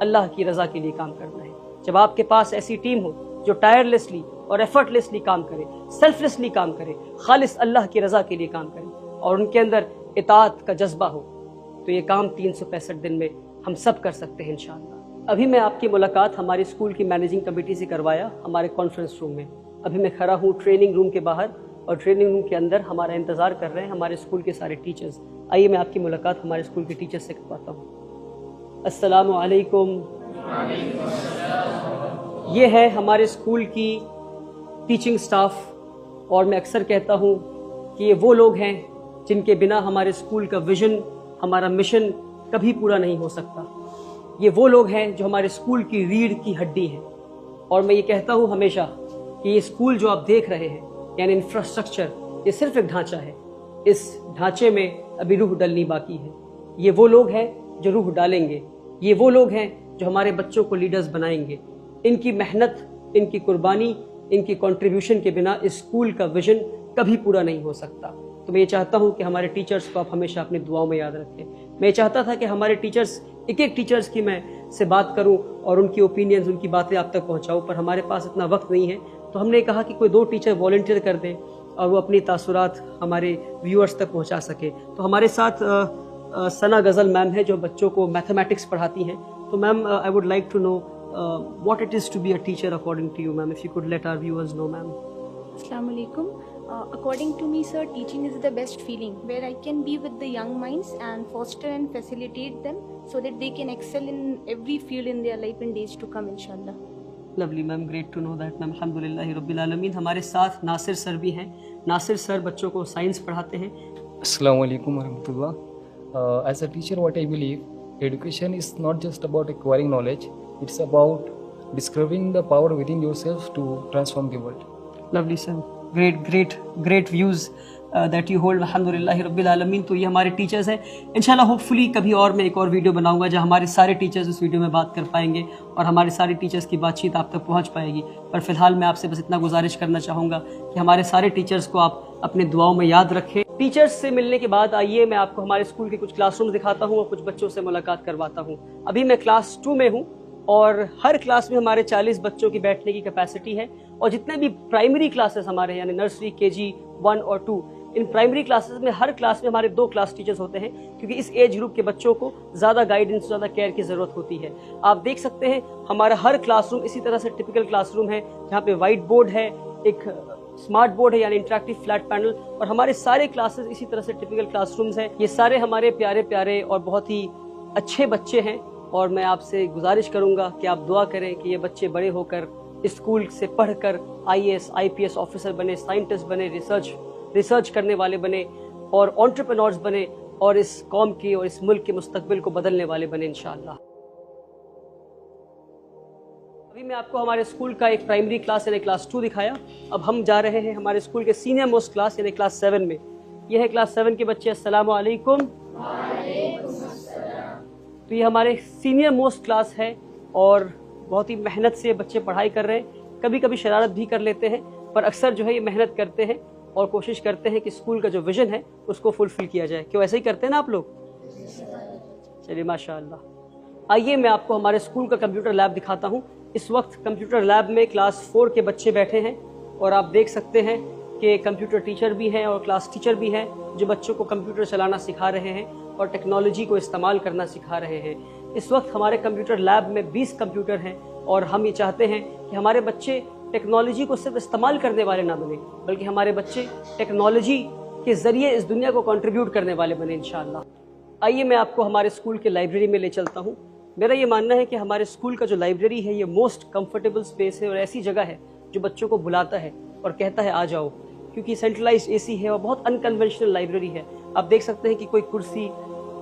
اللہ کی رضا کے لیے کام کرنا ہے. جب آپ کے پاس ایسی ٹیم ہو جو ٹائرلیسلی اور ایفرٹلیسلی کام کرے, سیلفلیسلی کام کرے, خالص اللہ کی رضا کے لیے کام کرے, اور ان کے اندر اطاعت کا جذبہ ہو, تو یہ کام 365 دن میں ہم سب کر سکتے ہیں انشاءاللہ. ابھی میں آپ کی ملاقات ہماری اسکول کی مینیجنگ کمیٹی سے کروایا ہمارے کانفرنس روم میں. ابھی میں کھڑا ہوں ٹریننگ روم کے باہر, اور ٹریننگ روم کے اندر ہمارا انتظار کر رہے ہیں ہمارے اسکول کے سارے ٹیچرز. آئیے میں آپ کی ملاقات ہمارے اسکول کے ٹیچرز سے کرواتا ہوں. السلام علیکم. یہ ہے ہمارے اسکول کی ٹیچنگ سٹاف, اور میں اکثر کہتا ہوں کہ یہ وہ لوگ ہیں جن کے بنا ہمارے اسکول کا ویژن, ہمارا مشن کبھی پورا نہیں ہو سکتا. یہ وہ لوگ ہیں جو ہمارے اسکول کی ریڑھ کی ہڈی ہیں. اور میں یہ کہتا ہوں ہمیشہ کہ یہ اسکول جو آپ دیکھ رہے ہیں, یعنی انفراسٹرکچر, یہ صرف ایک ڈھانچہ ہے. اس ڈھانچے میں ابھی روح ڈلنی باقی ہے. یہ وہ لوگ ہیں جو روح ڈالیں گے. یہ وہ لوگ ہیں جو ہمارے بچوں کو لیڈرز بنائیں گے. ان کی محنت, ان کی قربانی, ان کی کنٹریبیوشن کے بنا اس اسکول کا ویژن کبھی پورا نہیں ہو سکتا. تو میں یہ چاہتا ہوں کہ ہمارے ٹیچرز کو آپ ہمیشہ اپنی دعاؤں میں یاد رکھیں. میں یہ چاہتا تھا کہ ہمارے ٹیچرز, ایک ایک ٹیچرز کی میں سے بات کروں اور ان کی اوپینینز, ان کی باتیں آپ تک پہنچاؤں, پر ہمارے پاس اتنا وقت نہیں ہے. تو ہم نے کہا کہ کوئی 2 ٹیچر والنٹیئر کر دیں اور وہ اپنی تاثرات ہمارے ویورز تک پہنچا سکے. تو ہمارے ساتھ ثنا غزل میم ہے جو بچوں کو میتھمیٹکس پڑھاتی ہیں. تو ma'am, I would like to know what it is to be a teacher according to you, ma'am. If you could let our viewers know, ma'am. Assalamu alaikum. According to me, sir, teaching is the best feeling where I can be with the young minds and foster and facilitate them so that they can excel in every field in their life in days to come, inshallah. Lovely, ma'am. Great to know that, ma'am. Alhamdulillahi Rabbil Alameen. ہمارے ساتھ ناصر سر بھی ہیں. ناصر سر بچوں کو science پڑھاتے ہیں. Assalamu alaikum warahmatullah. As a teacher, what I believe, education is not just about acquiring knowledge. It's about discovering the power within yourself to transform the world. Lovely, sir. Great views that you hold. Alhamdulillahi Rabbil Alameen. تو یہ ہمارے teachers ہیں. انشاءاللہ hopefully کبھی اور میں ایک اور ویڈیو بناؤں گا جہاں ہمارے سارے ٹیچرز اس ویڈیو میں بات کر پائیں گے اور ہمارے سارے ٹیچرز کی بات چیت آپ تک پہنچ پائے گی. پر فی الحال میں آپ سے بس اتنا گزارش کرنا چاہوں گا کہ ہمارے سارے ٹیچرز کو آپ اپنے دعاؤں میں یاد رکھیں. ٹیچرز سے ملنے کے بعد آئیے میں آپ کو ہمارے اسکول کے کچھ کلاس رومز دکھاتا ہوں اور کچھ بچوں سے ملاقات کرواتا ہوں. ابھی میں کلاس 2 میں ہوں اور ہر کلاس میں ہمارے 40 بچوں کی بیٹھنے کی کیپیسٹی ہے. اور جتنے بھی پرائمری کلاسز ہمارے ہیں, یعنی نرسری, KG 1 اور 2, ان پرائمری کلاسز میں ہر کلاس میں ہمارے 2 کلاس ٹیچرز ہوتے ہیں کیونکہ اس ایج گروپ کے بچوں کو زیادہ گائیڈنس, زیادہ کیئر کی ضرورت ہوتی ہے. آپ دیکھ سکتے ہیں ہمارا ہر کلاس روم اسی طرح سے ٹپیکل کلاس روم ہے جہاں پہ وائٹ بورڈ ہے, ایک اسمارٹ بورڈ ہے یعنی انٹریکٹیو فلیٹ پینل, اور ہمارے سارے کلاسز اسی طرح سے ٹپیکل کلاس رومز ہیں. یہ سارے ہمارے پیارے پیارے اور بہت ہی اچھے بچے ہیں, اور میں آپ سے گزارش کروں گا کہ آپ دعا کریں کہ یہ بچے بڑے ہو کر اسکول سے پڑھ کر IAS IPS آفیسر بنے, سائنٹسٹ بنے, ریسرچ کرنے والے بنے اور انٹرپرینورز بنے, اور اس قوم کی اور اس ملک کے مستقبل کو بدلنے والے بنے انشاءاللہ. ابھی میں آپ کو ہمارے اسکول کا ایک پرائمری کلاس یعنی کلاس 2 دکھایا. اب ہم جا رہے ہیں ہمارے اسکول کے سینئر موسٹ کلاس یعنی کلاس 7 میں. یہ ہے کلاس 7 کے بچے. السلام علیکم. تو یہ ہمارے سینئر موسٹ کلاس ہے اور بہت ہی محنت سے بچے پڑھائی کر رہے ہیں. کبھی کبھی شرارت بھی کر لیتے ہیں, پر اکثر جو ہے یہ محنت کرتے ہیں اور کوشش کرتے ہیں کہ اسکول کا جو ویژن ہے اس کو فلفل کیا جائے. کیوں ایسے ہی کرتے ہیں نا آپ لوگ؟ چلیے ماشاء اللہ. آئیے میں آپ کو ہمارے اسکول کا کمپیوٹر لیب دکھاتا ہوں. اس وقت کمپیوٹر لیب میں کلاس 4 کے بچے بیٹھے ہیں اور آپ دیکھ سکتے ہیں کہ کمپیوٹر ٹیچر بھی ہیں اور کلاس ٹیچر بھی ہیں جو بچوں کو کمپیوٹر چلانا سکھا رہے ہیں اور ٹیکنالوجی کو استعمال کرنا سکھا رہے ہیں. اس وقت ہمارے کمپیوٹر لیب میں 20 کمپیوٹر ہیں اور ہم یہ چاہتے ہیں کہ ہمارے بچے ٹیکنالوجی کو صرف استعمال کرنے والے نہ بنیں بلکہ ہمارے بچے ٹیکنالوجی کے ذریعے اس دنیا کو کنٹریبیوٹ کرنے والے بنیں انشاءاللہ. آئیے میں آپ کو ہمارے اسکول کے لائبریری میں لے چلتا ہوں. میرا یہ ماننا ہے کہ ہمارے اسکول کا جو لائبریری ہے یہ موسٹ کمفرٹیبل اسپیس ہے اور ایسی جگہ ہے جو بچوں کو بلاتا ہے اور کہتا ہے آ جاؤ, کیونکہ سینٹرلائزڈ AC ہے اور بہت انکنونشنل لائبریری ہے. آپ دیکھ سکتے ہیں کہ کوئی کرسی,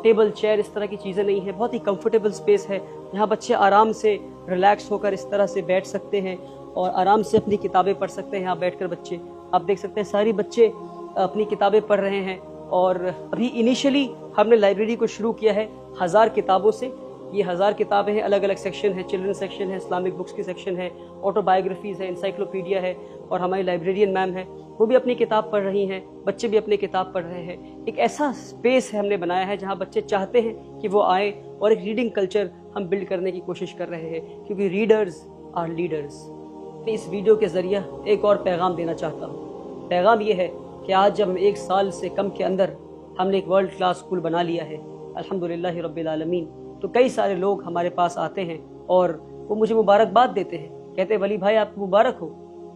ٹیبل, چیئر اس طرح کی چیزیں نہیں ہیں. بہت ہی کمفرٹیبل اسپیس ہے جہاں بچے آرام سے ریلیکس ہو کر اس طرح سے بیٹھ سکتے ہیں اور آرام سے اپنی کتابیں پڑھ سکتے ہیں. یہاں بیٹھ کر بچے آپ دیکھ سکتے ہیں ساری بچے اپنی کتابیں پڑھ رہے ہیں. اور ابھی انیشلی ہم نے لائبریری کو شروع کیا ہے 1000 کتابوں سے. یہ 1000 کتابیں ہیں, الگ الگ سیکشن ہے, چلڈرن سیکشن ہے, اسلامک بکس کی سیکشن ہے, آٹو بایوگرافیز ہے, انسائکلوپیڈیا ہے, اور ہماری لائبریرین میم ہیں وہ بھی اپنی کتاب پڑھ رہی ہیں, بچے بھی اپنی کتاب پڑھ رہے ہیں. ایک ایسا اسپیس ہے ہم نے بنایا ہے جہاں بچے چاہتے ہیں کہ وہ آئیں اور ایک ریڈنگ کلچر ہم بلڈ کرنے کی کوشش کر رہے ہیں، کیونکہ ریڈرز آر لیڈرز۔ میں اس ویڈیو کے ذریعہ ایک اور پیغام دینا چاہتا ہوں۔ پیغام یہ ہے کہ آج جب 1 سال سے کم کے اندر ہم نے ایک ورلڈ کلاس اسکول بنا لیا ہے الحمدللہ رب العالمین، تو کئی سارے لوگ ہمارے پاس آتے ہیں اور وہ مجھے مبارکباد دیتے ہیں، کہتے ہیں ولی بھائی آپ کو مبارک ہو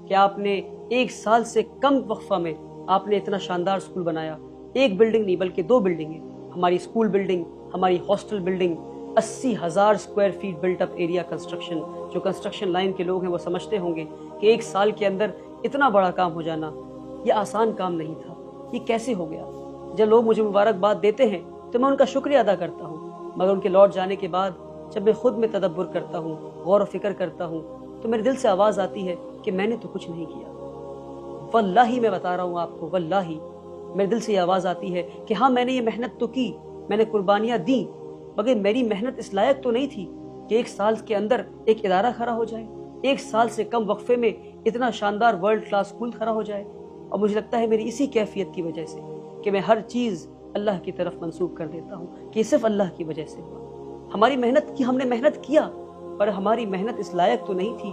کہ آپ نے 1 سال سے کم وقفہ میں آپ نے اتنا شاندار اسکول بنایا۔ ایک بلڈنگ نہیں بلکہ 2 بلڈنگیں، ہماری اسکول بلڈنگ، ہماری hostel building, 80,000 square feet built up area construction. جو کنسٹرکشن لائن کے لوگ ہیں وہ سمجھتے ہوں گے کہ 1 سال کے اندر اتنا بڑا کام ہو جانا یہ آسان کام نہیں تھا، یہ کیسے ہو گیا؟ جب لوگ مجھے مبارکباد دیتے ہیں تو میں ان کا شکریہ ادا کرتا ہوں، مگر ان کے لوٹ جانے کے بعد جب میں خود میں تدبر کرتا ہوں، غور و فکر کرتا ہوں، تو میرے دل سے آواز آتی ہے کہ میں نے تو کچھ نہیں کیا۔ واللہ میں بتا رہا ہوں آپ کو، واللہ میرے دل سے یہ آواز آتی ہے کہ ہاں میں نے یہ محنت تو کی، میں نے قربانیاں دیں، مگر میری محنت اس لائق تو نہیں تھی کہ 1 سال کے اندر ایک ادارہ کھڑا ہو جائے، 1 سال سے کم وقفے میں اتنا شاندار ورلڈ کلاس اسکول کھڑا ہو جائے۔ اور مجھے لگتا ہے میری اسی کیفیت کی وجہ سے کہ میں ہر چیز اللہ کی طرف منسوب کر دیتا ہوں کہ صرف اللہ کی وجہ سے ہوا۔ ہماری محنت کی، ہم نے محنت کیا، پر ہماری محنت اس لائق تو نہیں تھی،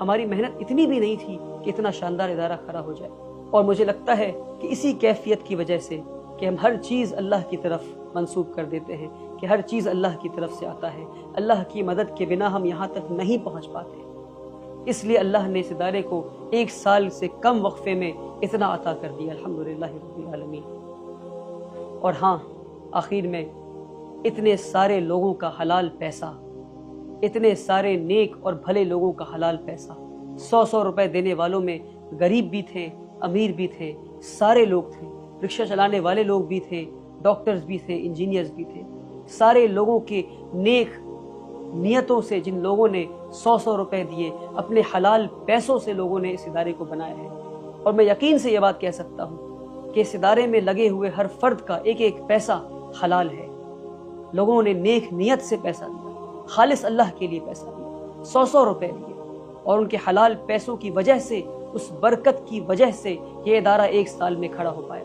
ہماری محنت اتنی بھی نہیں تھی کہ اتنا شاندار ادارہ کھڑا ہو جائے۔ اور مجھے لگتا ہے کہ اسی کیفیت کی وجہ سے کہ ہم ہر چیز اللہ کی طرف منسوب کر دیتے ہیں، کہ ہر چیز اللہ کی طرف سے آتا ہے، اللہ کی مدد کے بنا ہم یہاں تک نہیں پہنچ پاتے۔ اس لیے اللہ نے اس ادارے کو 1 سال سے کم وقفے میں اتنا عطا کر دیا الحمدللہ رب العالمین۔ اور ہاں، آخر میں اتنے سارے لوگوں کا حلال پیسہ، اتنے سارے نیک اور بھلے لوگوں کا حلال پیسہ، 100 روپے دینے والوں میں غریب بھی تھے، امیر بھی تھے، سارے لوگ تھے، رکشہ چلانے والے لوگ بھی تھے، ڈاکٹرز بھی تھے، انجینئرز بھی تھے، سارے لوگوں کے نیک نیتوں سے جن لوگوں نے 100 روپے دیے، اپنے حلال پیسوں سے لوگوں نے اس ادارے کو بنایا ہے۔ اور میں یقین سے یہ بات کہہ سکتا ہوں کہ اس ادارے میں لگے ہوئے ہر فرد کا ایک ایک پیسہ حلال ہے۔ لوگوں نے نیک نیت سے پیسہ دیا، خالص اللہ کے لیے پیسہ دیا، 100 روپے دیے، اور ان کے حلال پیسوں کی وجہ سے، اس برکت کی وجہ سے یہ ادارہ 1 سال میں کھڑا ہو پایا۔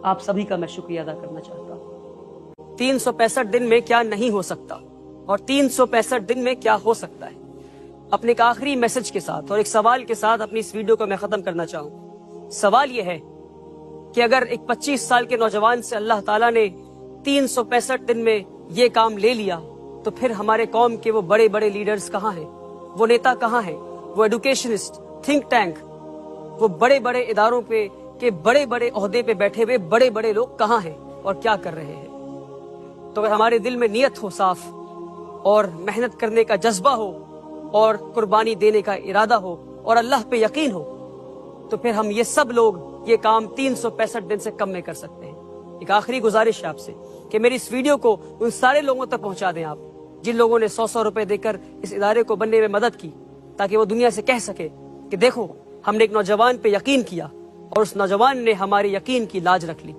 آپ سبھی کا میں شکریہ ادا کرنا چاہتا ہوں۔ 365 دن میں کیا نہیں ہو سکتا اور 365 دن میں کیا ہو سکتا ہے، اپنے ایک آخری میسج کے ساتھ اور ایک سوال کے ساتھ اپنی اس ویڈیو کو میں ختم کرنا چاہوں۔ سوال یہ ہے کہ اگر ایک 25 سال کے نوجوان سے اللہ تعالیٰ نے 365 دن میں یہ کام لے لیا، تو پھر ہمارے قوم کے وہ بڑے بڑے لیڈرز کہاں ہیں، وہ نیتا کہاں ہیں، وہ ایڈوکیشنسٹ، تھنک ٹینک، وہ بڑے بڑے اداروں پہ کے بڑے بڑے عہدے پہ بیٹھے ہوئے بڑے بڑے لوگ کہاں ہیں اور کیا کر رہے ہیں؟ تو اگر ہمارے دل میں نیت ہو صاف، اور محنت کرنے کا جذبہ ہو، اور قربانی دینے کا ارادہ ہو، اور اللہ پہ یقین ہو، تو پھر ہم یہ سب لوگ یہ کام 365 دن سے کم میں کر سکتے ہیں۔ ایک آخری گزارش ہے آپ سے کہ میری اس ویڈیو کو ان سارے لوگوں تک پہنچا دیں آپ، جن لوگوں نے 100 روپے دے کر اس ادارے کو بننے میں مدد کی، تاکہ وہ دنیا سے کہہ سکے کہ دیکھو ہم نے ایک نوجوان پہ یقین کیا اور اس نوجوان نے ہمارے یقین کی لاج رکھ لی۔